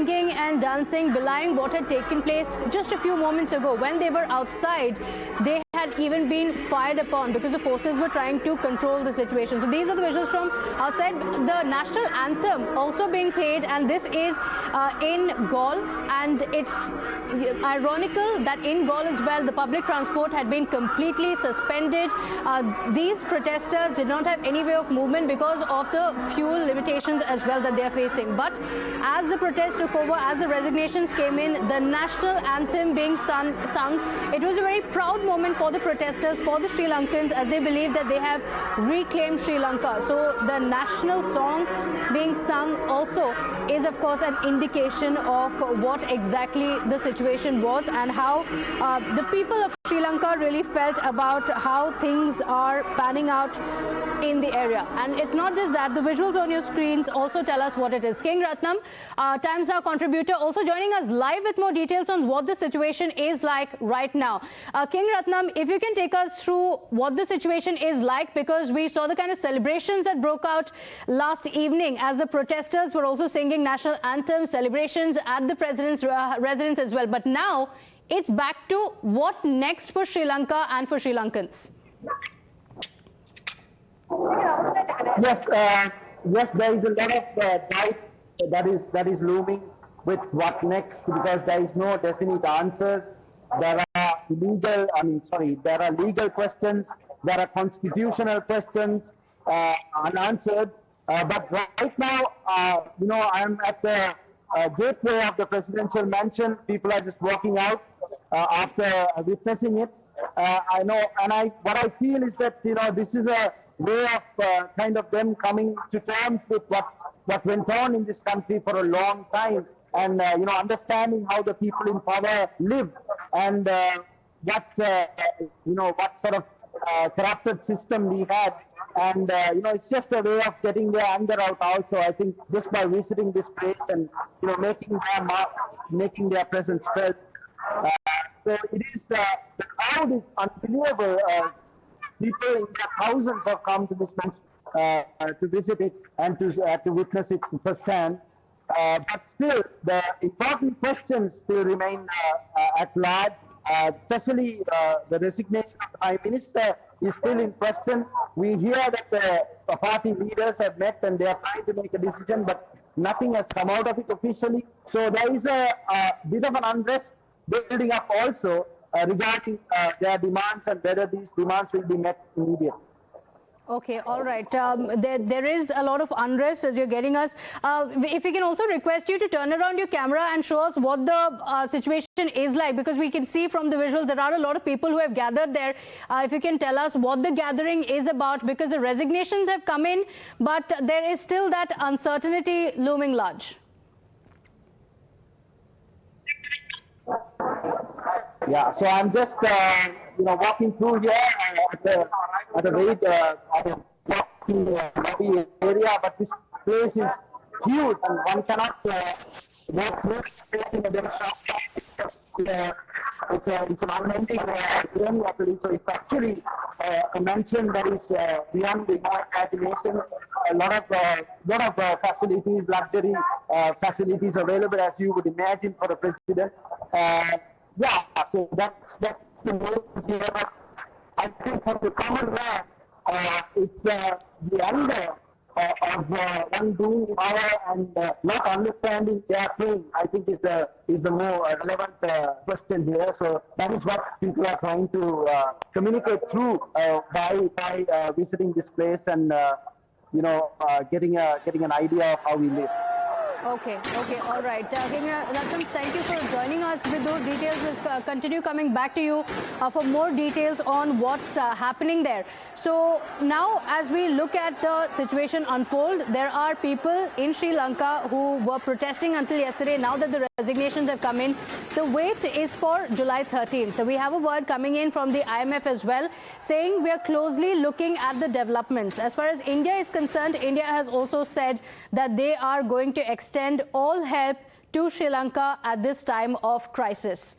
singing and dancing, belying what had taken place just a few moments ago. When they were outside, they had even been fired upon because the forces were trying to control the situation. So these are the visuals from outside. The national anthem also being played, and this is in Galle, and it's ironical that in Galle as well the public transport had been completely suspended. These protesters did not have any way of movement because of the fuel limitations as well that they are facing. But as the protest took over, as the resignations came in, the national anthem being sung, it was a very proud moment for the protesters, for the Sri Lankans, as they believe that they have reclaimed Sri Lanka. So the national song being sung also is of course an indication of what exactly the situation was and how the people of Sri Lanka really felt about how things are panning out in the area. And it's not just that, the visuals on your screens also tell us what it is. King Ratnam, Times Now contributor, also joining us live with more details on what the situation is like right now. King Ratnam, if you can take us through what the situation is like, because we saw the kind of celebrations that broke out last evening as the protesters were also singing national anthem, celebrations at the president's residence as well. But now it's back to what next for Sri Lanka and for Sri Lankans? Yes, yes, there is a lot of doubt that is looming with what next, because there is no definite answers. There are legal questions, there are constitutional questions unanswered. But right now, I am at the gateway of the presidential mansion. People are just walking out after witnessing it. I know, and what I feel is that this is a way of kind of them coming to terms with what went on in this country for a long time, and understanding how the people in power live, and what sort of corrupted system we had, and it's just a way of getting their anger out also. I think just by visiting this place and making their presence felt. So it is the crowd is unbelievable. People in their thousands have come to this place to visit it and to witness it firsthand. But still, the important questions still remain at large. Especially the resignation of the Prime Minister is still in question. We hear that the party leaders have met and they are trying to make a decision, but nothing has come out of it officially. So there is a bit of an unrest building up also regarding their demands and whether these demands will be met immediately. Okay, all right. There is a lot of unrest as you're getting us. If we can also request you to turn around your camera and show us what the situation is like, because we can see from the visuals there are a lot of people who have gathered there. If you can tell us what the gathering is about, because the resignations have come in, but there is still that uncertainty looming large. Yeah, so I'm just walking through here at a very walking lobby area, but this place is huge and one cannot walk through this place in a demonstration. It's an unending journey actually. So it's actually a mansion that is beyond the imagination. A lot of facilities, luxury facilities available, as you would imagine, for the president. Yeah, so that's the most here. I think for the common man, it's the anger of one being in power and not understanding their pain, I think is the more relevant question here. So that is what people are trying to communicate through by visiting this place and getting an idea of how we live. Okay, all right. Ratnam, thank you for joining us with those details. We'll continue coming back to you for more details on what's happening there. So now, as we look at the situation unfold, there are people in Sri Lanka who were protesting until yesterday. Now that the resignations have come in, the wait is for July 13th. We have a word coming in from the IMF as well, saying we are closely looking at the developments. As far as India is concerned, India has also said that they are going to extend all help to Sri Lanka at this time of crisis.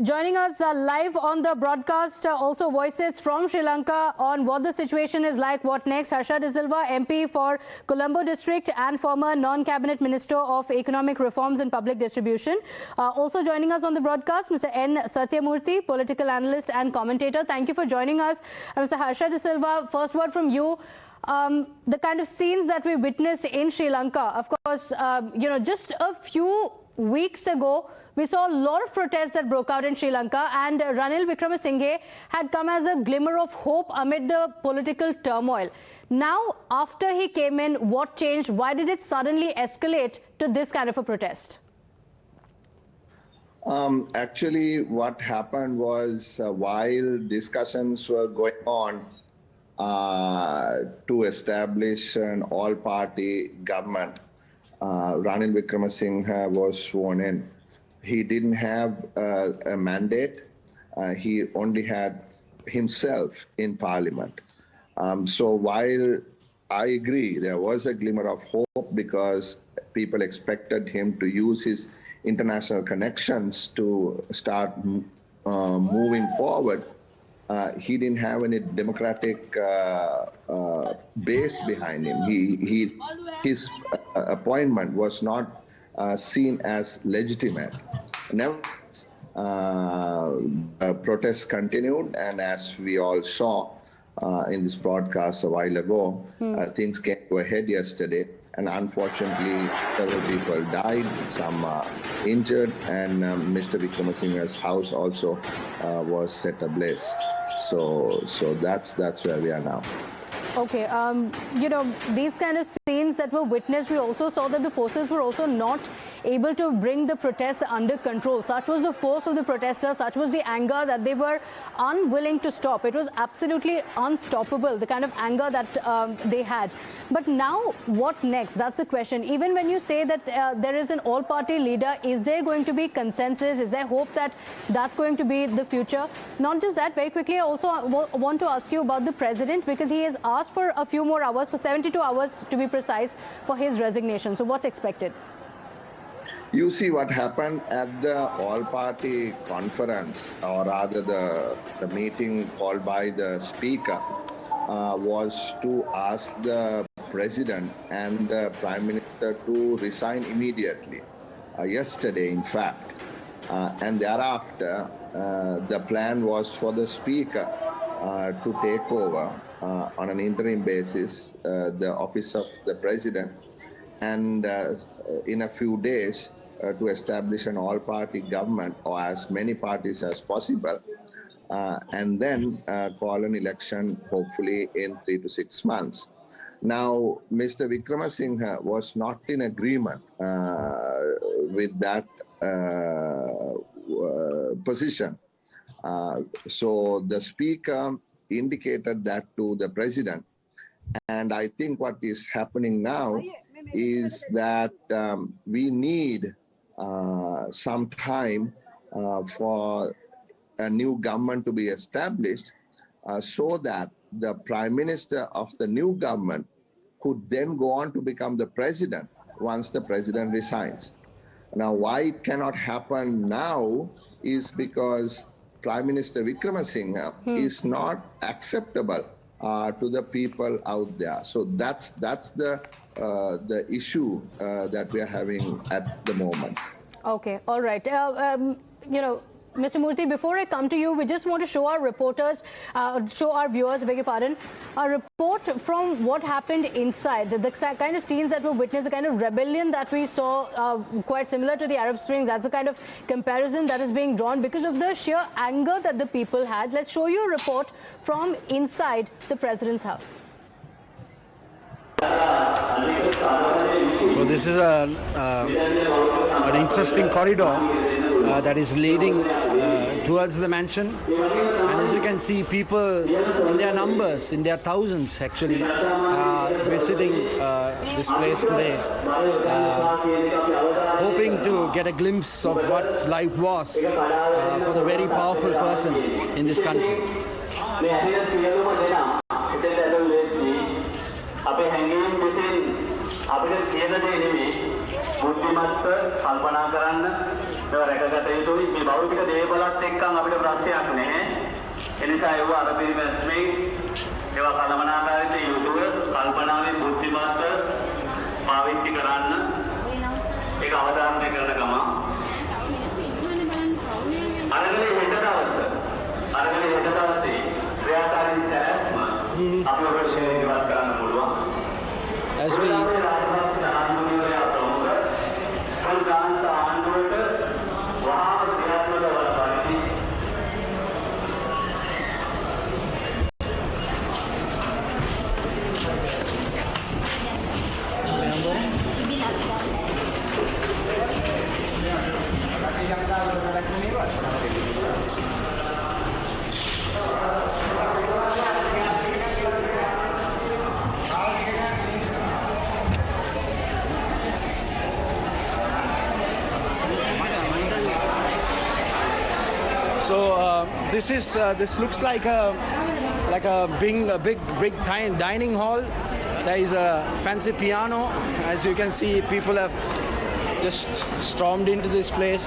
Joining us live on the broadcast, also voices from Sri Lanka on what the situation is like, what next. Harsha de Silva, MP for Colombo district and former non-cabinet minister of economic reforms and public distribution. Also joining us on the broadcast, Mr. N. Satyamurti, political analyst and commentator. Thank you for joining us. Mr. Harsha de Silva, first word from you. The kind of scenes that we witnessed in Sri Lanka, of course, just a few weeks ago, we saw a lot of protests that broke out in Sri Lanka, and Ranil Wickremesinghe had come as a glimmer of hope amid the political turmoil. Now, after he came in, what changed? Why did it suddenly escalate to this kind of a protest? Actually, what happened was while discussions were going on to establish an all-party government, Ranil Wickremesinghe was sworn in. He didn't have a mandate. He only had himself in parliament. So while I agree there was a glimmer of hope because people expected him to use his international connections to start moving forward, he didn't have any democratic base behind him. His appointment was not seen as legitimate. Never, protests continued, and as we all saw in this broadcast a while ago, things came to a head yesterday, and unfortunately several people died, some injured, and Mr. Wickremesinghe's house also was set ablaze. So that's where we are now. Okay, these kind of scenes that were witnessed, we also saw that the forces were also not able to bring the protests under control. Such was the force of the protesters, such was the anger that they were unwilling to stop. It was absolutely unstoppable, the kind of anger that they had. But now, what next? That's the question. Even when you say that there is an all-party leader, is there going to be consensus? Is there hope that that's going to be the future? Not just that, very quickly, I also want to ask you about the president, because he has asked for a few more hours, for 72 hours to be precise, for his resignation. So what's expected? You see, what happened at the all-party conference, or rather the meeting called by the speaker, was to ask the president and the prime minister to resign immediately. Yesterday, in fact. And thereafter, the plan was for the speaker to take over on an interim basis the office of the president, and in a few days to establish an all-party government, or as many parties as possible, and then call an election hopefully in 3 to 6 months. Now, Mr. Wickremesinghe was not in agreement with that position. So the speaker indicated that to the president, and I think what is happening now is that we need some time for a new government to be established, so that the prime minister of the new government could then go on to become the president once the president resigns. Now, why it cannot happen now is because Prime Minister Wickremesinghe is not acceptable to the people out there. So that's the issue that we are having at the moment. Okay, all right. Mr. Murthy, before I come to you, we just want to show our reporters, show our viewers, beg your pardon, a report from what happened inside. The kind of scenes that were witnessed, the kind of rebellion that we saw, quite similar to the Arab Springs. That's the kind of comparison that is being drawn because of the sheer anger that the people had. Let's show you a report from inside the President's house. So this is an interesting corridor that is leading towards the mansion, and as you can see, people in their numbers, in their thousands actually, are visiting this place today, hoping to get a glimpse of what life was for the very powerful person in this country. බුද්ධිමත්ව කල්පනා කරන්න ඒවා රැකගත යුතුයි. මේ භෞතික දේපලත් එක්කම අපිට ප්‍රශ්නයක් නැහැ. ඒ නිසා ඒවා අර පිළිමැස්මේ ඒවා කළමනාකාරීත්වයේ යුතුව කල්පනාවෙන් බුද්ධිමත්ව පාවිච්චි කරන්න ඒක අවධාරණය කරන ගම අරගලේ හෙට දවසේ ක්‍රියාකාරී සැලැස්ම අපි ඔබට ඉවත් කරන්න පුළුවන්. As we this looks like a big dining hall. There is a fancy piano. As you can see, people have just stormed into this place,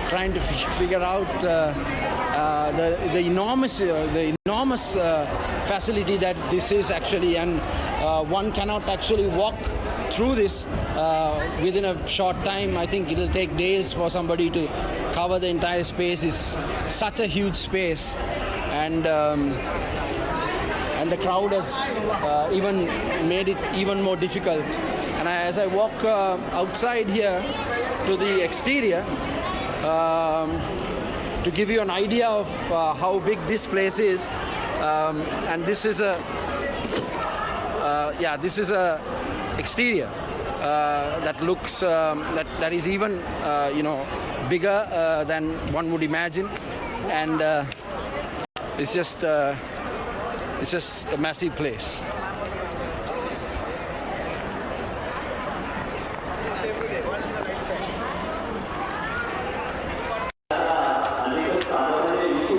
trying to figure out the enormous facility that this is actually, and one cannot actually walk through this within a short time. I think it will take days for somebody to cover the entire space. It's such a huge space, and the crowd has even made it even more difficult. And as I walk outside here to the exterior, to give you an idea of how big this place is, and this is a exterior that looks that is even bigger than one would imagine, and it's just a massive place.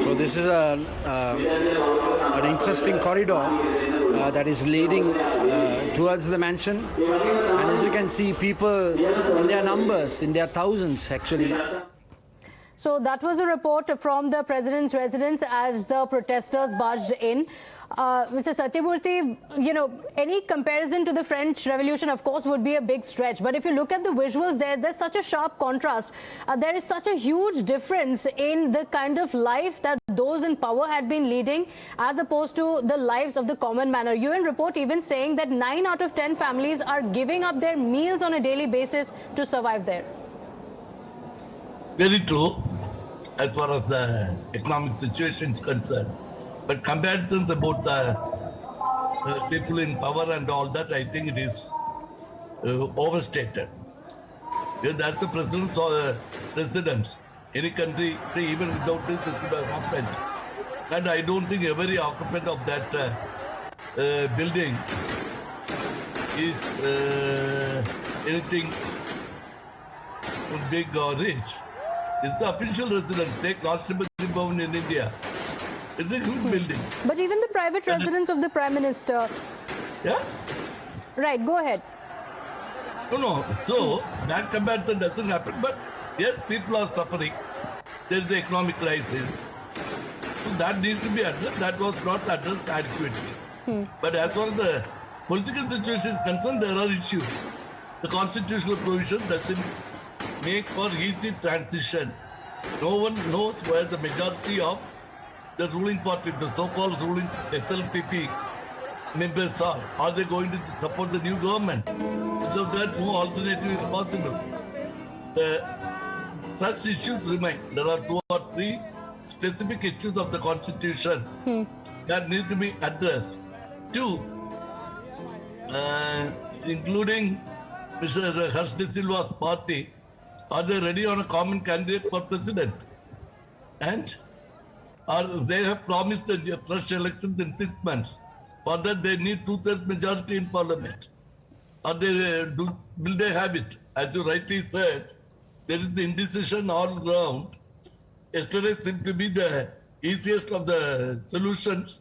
So this is an interesting corridor that is leading towards the mansion, and as you can see, people in their numbers, in their thousands actually. So that was a report from the President's residence as the protesters barged in. Mr. Satyamurti, any comparison to the French Revolution, of course, would be a big stretch. But if you look at the visuals there's such a sharp contrast. There is such a huge difference in the kind of life that those in power had been leading as opposed to the lives of the common man. UN report even saying that 9 out of 10 families are giving up their meals on a daily basis to survive there. Very true, as far as the economic situation is concerned. But comparisons about the people in power and all that, I think it is overstated. That's the presidents or residents. Any country, say, even without this would have happened. And I don't think every occupant of that building is anything big or rich. It's the official residence. Take Rashtrapati Bhavan in India. It's a huge building. But even the private residence of the Prime Minister. Yeah? Right, go ahead. No. So, that comparison doesn't happen. But yes, people are suffering. There is the economic crisis. So that needs to be addressed. That was not addressed adequately. But as far as the political situation is concerned, there are issues. The constitutional provision doesn't make for easy transition. No one knows where the majority of the ruling party, the so-called ruling SLPP members are. Are they going to support the new government? So that no alternative is possible. Such issues remain. There are 2 or 3 specific issues of the constitution that need to be addressed. 2, including Mr. Harsha de Silva's party, are they ready on a common candidate for president? And they have promised the fresh elections in 6 months. For that, they need 2/3 majority in parliament. Will they have it? As you rightly said, there is the indecision all round. Yesterday seemed to be the easiest of the solutions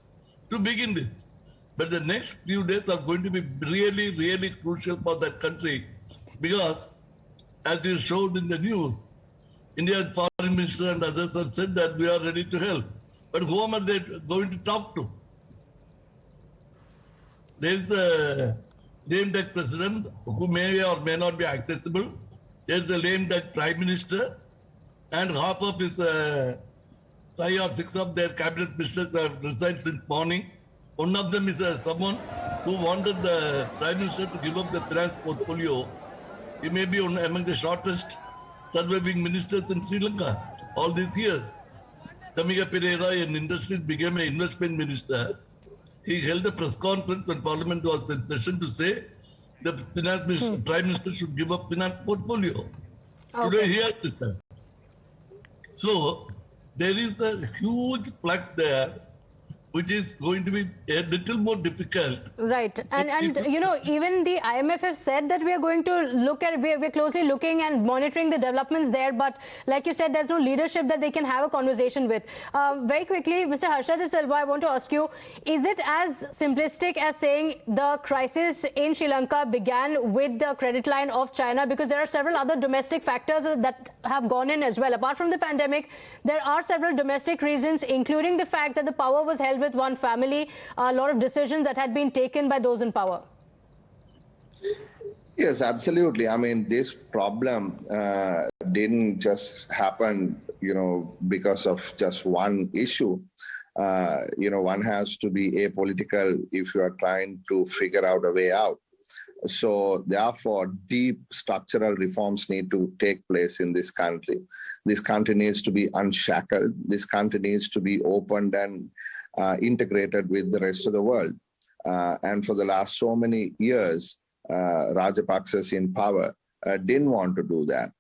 to begin with. But the next few days are going to be really, really crucial for that country, because as you showed in the news, India's foreign minister and others have said that we are ready to help. But whom are they going to talk to? There is a lame duck president who may or may not be accessible. There is a lame duck prime minister, and half of his 5 or 6 of their cabinet ministers have resigned since morning. One of them is someone who wanted the prime minister to give up the finance portfolio. He may be among the shortest surviving ministers in Sri Lanka all these years. Tamiga Pereira in industries became an investment minister. He held a press conference when Parliament was in session to say the finance minister, Prime Minister should give up finance portfolio. Okay. Today he has this. So there is a huge flux there, which is going to be a little more difficult. Right. And you know, even the IMF have said that we are going to look at, we're closely looking and monitoring the developments there. But like you said, there's no leadership that they can have a conversation with. Very quickly, Mr. Harsha de Silva, I want to ask you, is it as simplistic as saying the crisis in Sri Lanka began with the credit line of China? Because there are several other domestic factors that have gone in as well. Apart from the pandemic, there are several domestic reasons, including the fact that the power was held with one family, a lot of decisions that had been taken by those in power. Yes, absolutely. I mean, this problem didn't just happen, because of just one issue. One has to be apolitical if you are trying to figure out a way out. So therefore, deep structural reforms need to take place in this country. This country needs to be unshackled. This country needs to be opened and integrated with the rest of the world. And for the last so many years, Rajapaksas in power didn't want to do that.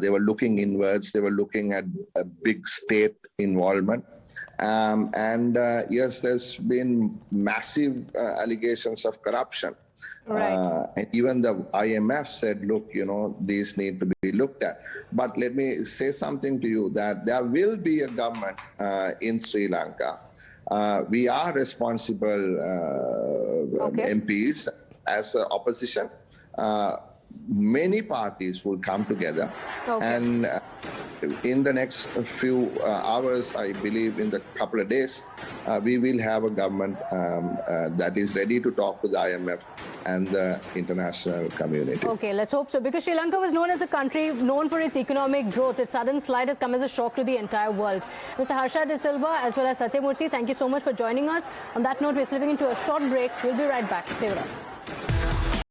They were looking inwards. They were looking at a big state involvement. Yes, there's been massive allegations of corruption. Right. And even the IMF said, look, these need to be looked at. But let me say something to you that there will be a government in Sri Lanka. We are responsible MPs as opposition. Many parties will come together, and in the next few hours, I believe in the couple of days, we will have a government that is ready to talk to the IMF and the international community. Okay, let's hope so, because Sri Lanka was known as a country known for its economic growth. Its sudden slide has come as a shock to the entire world. Mr. Harsha de Silva as well as Satyamurti, thank you so much for joining us. On that note, we're slipping into a short break. We'll be right back. Stay with us.